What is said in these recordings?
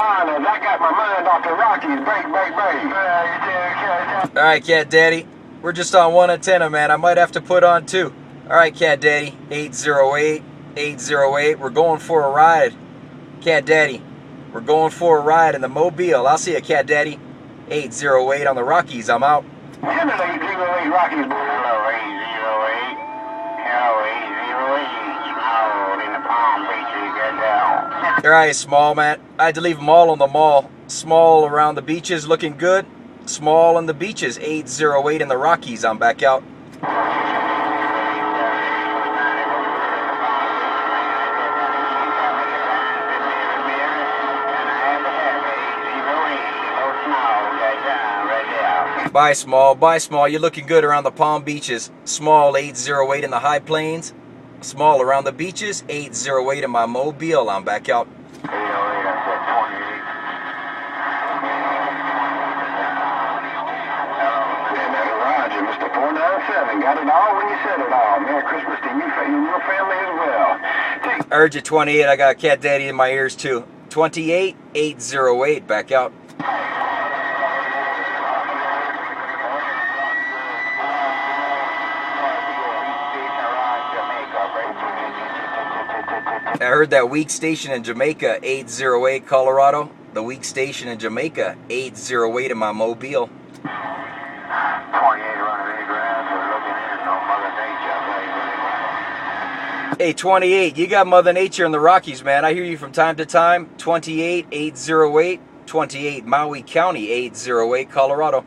I got my mind off the Rockies. Break. All right, Cat Daddy. We're just on one antenna, man. I might have to put on two. All right, Cat Daddy. 808. We're going for a ride. Cat Daddy. We're going for a ride in the Mobile. I'll see you, Cat Daddy. 808 on the Rockies. I'm out. Hello, 808 Rockies. Hello, 808. Hello, 808. Small in the Palm Beaches. Get down. All right, small, man. I had to leave them all on the mall. Small around the beaches, looking good. Small on the beaches. 808 in the Rockies. I'm back out. Bye, small. Bye, small. You're looking good around the Palm Beaches. Small, 808 in the high plains. Small around the beaches. 808 in my Mobile. I'm back out. 808, I said 28. Roger, Mr. 497. Got it all when you said it all. Merry Christmas to you and your family as well. I heard you, 28. I got Cat Daddy in my ears, too. 28, 808. Back out. I heard that weak station in Jamaica, 808 Colorado. The weak station in Jamaica, 808 in my Mobile. 28 running 8 rounds. We're looking in on Mother Nature. Hey, 28, you got Mother Nature in the Rockies, man. I hear you from time to time. 28, 808. 28, Maui County, 808 Colorado.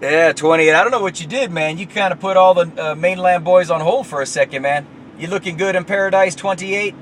Yeah, 28. I don't know what you did, man. You kind of put all the mainland boys on hold for a second, man. You looking good in paradise, 28?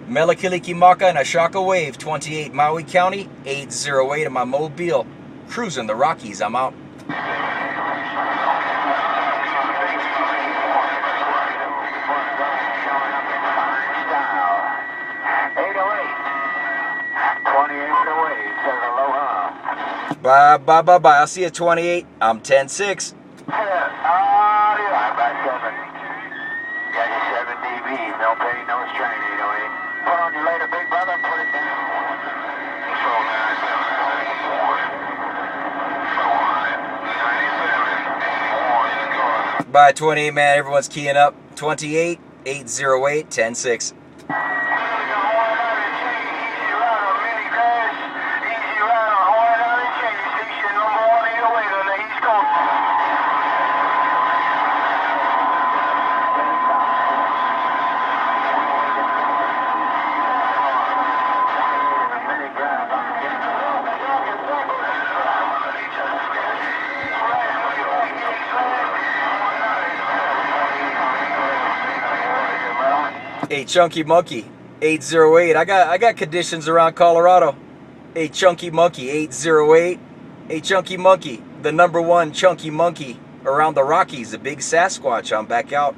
Melikilikimaka and Ashaka Wave, 28, Maui County, 808 in my Mobile. Cruising the Rockies, I'm out. Bye. I'll see you at 28. I'm 10-6. Yeah, by 7. Got your 7 dB. No pain, no strain, 808. Put on your later, big brother, put it down. Control 974. Bye, 28, man. Everyone's keying up. 28, 808, 10-6. Hey, Chunky Monkey, 808. I got conditions around Colorado. Hey, Chunky Monkey, 808. Hey, Chunky Monkey, the #1 chunky monkey around the Rockies, the big Sasquatch. I'm back out.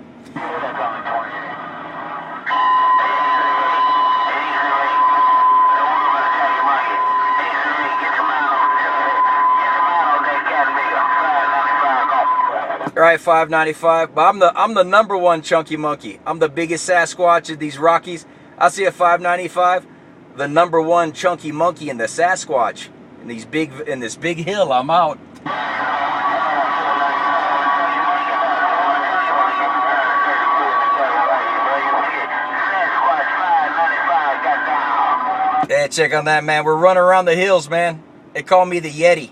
All right, 595. But I'm the #1 chunky monkey. I'm the biggest Sasquatch of these Rockies. I'll see you at 595. The #1 chunky monkey in the Sasquatch in this big hill. I'm out. Yeah, check on that, man. We're running around the hills, man. They call me the Yeti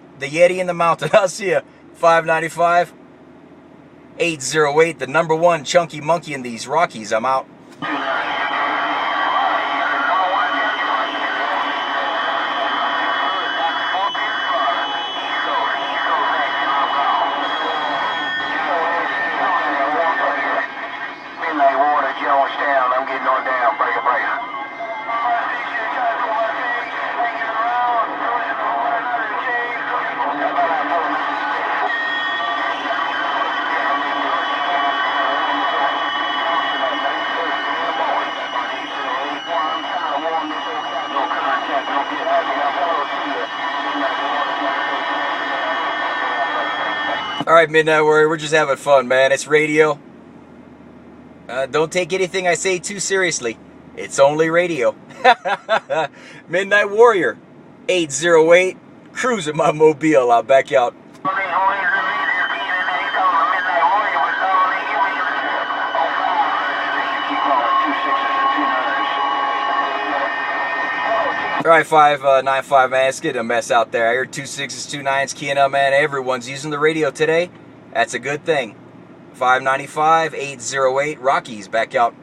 in the mountain. I'll see you 595. 808, the #1 chunky monkey in these Rockies. I'm out. I'm getting on down, breaker. All right, Midnight Warrior, we're just having fun, man. It's radio. Don't take anything I say too seriously. It's only radio. Midnight Warrior, 808, cruising my mobile. I'll back out. All right, 595, man. It's getting a mess out there. I heard 2 6s, 2 9s keying up, man. Everyone's using the radio today. That's a good thing. 595, 808, Rockies, back out.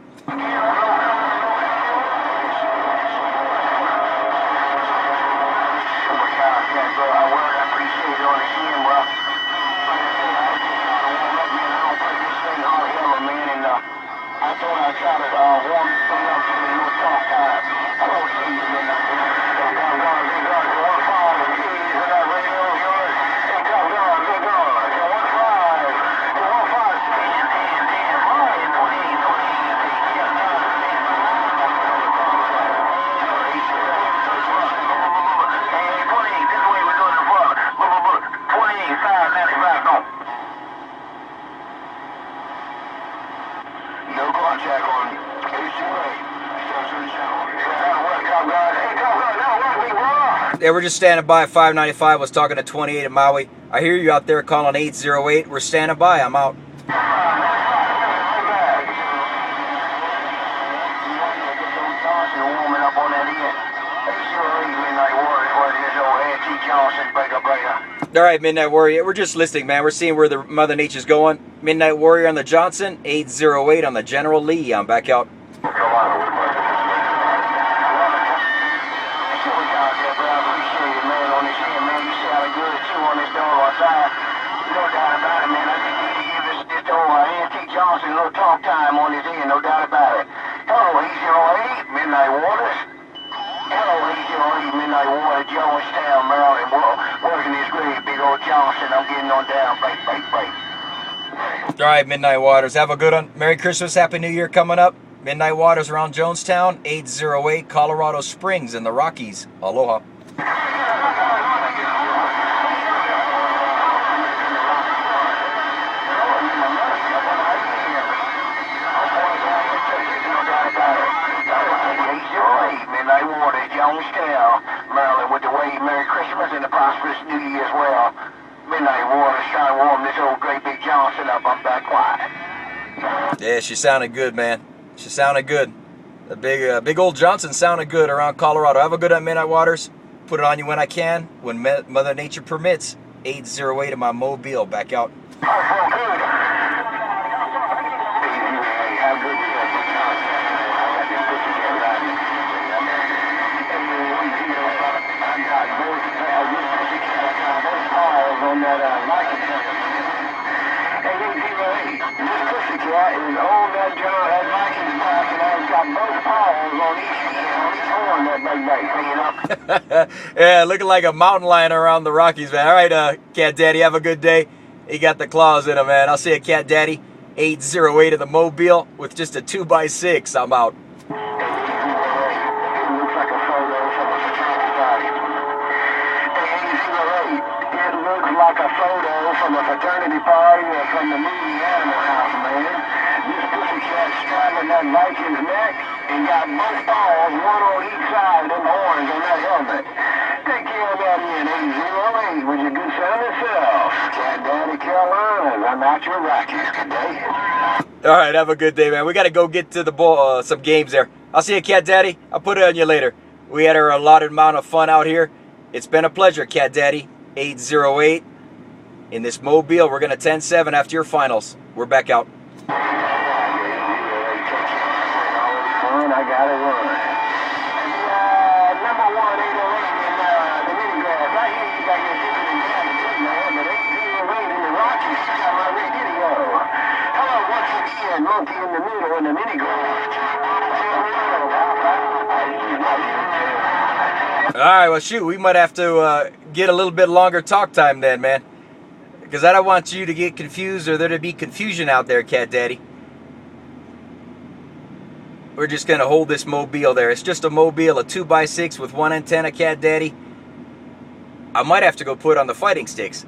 Yeah, we're just standing by. 595 was talking to 28 at Maui. I hear you out there calling 808. We're standing by. I'm out. All right, Midnight Warrior. We're just listening, man. We're seeing where the Mother Nature's going. Midnight Warrior on the Johnson, 808 on the General Lee. I'm back out. Johnson, no talk time on his end, no doubt about it. Hello, 808, Midnight Waters. Hello, 808, Midnight Waters, Jonestown, Maryland. Working this great big old Johnson. I'm getting on down, break. All right, Midnight Waters, have a good one. Merry Christmas, Happy New Year coming up. Midnight Waters around Jonestown, 808, Colorado Springs in the Rockies. Aloha. Jonestown, Maryland, with the way Merry Christmas and a prosperous New Year as well. Midnight Waters trying to warm this old great big Johnson up. I'm back quiet. Yeah, she sounded good, man. She sounded good. The big old Johnson sounded good around Colorado. Have a good night, Midnight Waters. Put it on you when I can, when Mother Nature permits. 808 in my mobile. Back out. On that this pussycat is on that Vikings back, and I've got both paws on each horn that big. Yeah, looking like a mountain lion around the Rockies, man. All right, Cat Daddy, have a good day. He got the claws in him, man. I'll see you, Cat Daddy. 808 of the mobile with just a 2x6. I'm out. Like a photo from a fraternity party or from the movie Animal House, man. This pussycat straddling that Viking's neck and got both paws, one on each side of them horns on that helmet. Take care of that in 808 with your good son himself. Cat Daddy Carolinas, I'm out your Rockies. Good day. All right, have a good day, man. We got to go get to the ball, some games there. I'll see you, Cat Daddy. I'll put it on you later. We had our allotted amount of fun out here. It's been a pleasure, Cat Daddy. 808 in this mobile. We're going to 10-7 after your finals. We're back out. I got it run. Number 1, 808 in the mini grass. I hear you got your ticket in town too, man, but 808 in the Rockies. You got my radio. Hello, once again, monkey in the middle in the mini grass. All right, well, shoot, we might have to get a little bit longer talk time then, man. Because I don't want you to get confused or there to be confusion out there, Cat Daddy. We're just going to hold this mobile there. It's just a mobile, a 2x6 with one antenna, Cat Daddy. I might have to go put on the fighting sticks.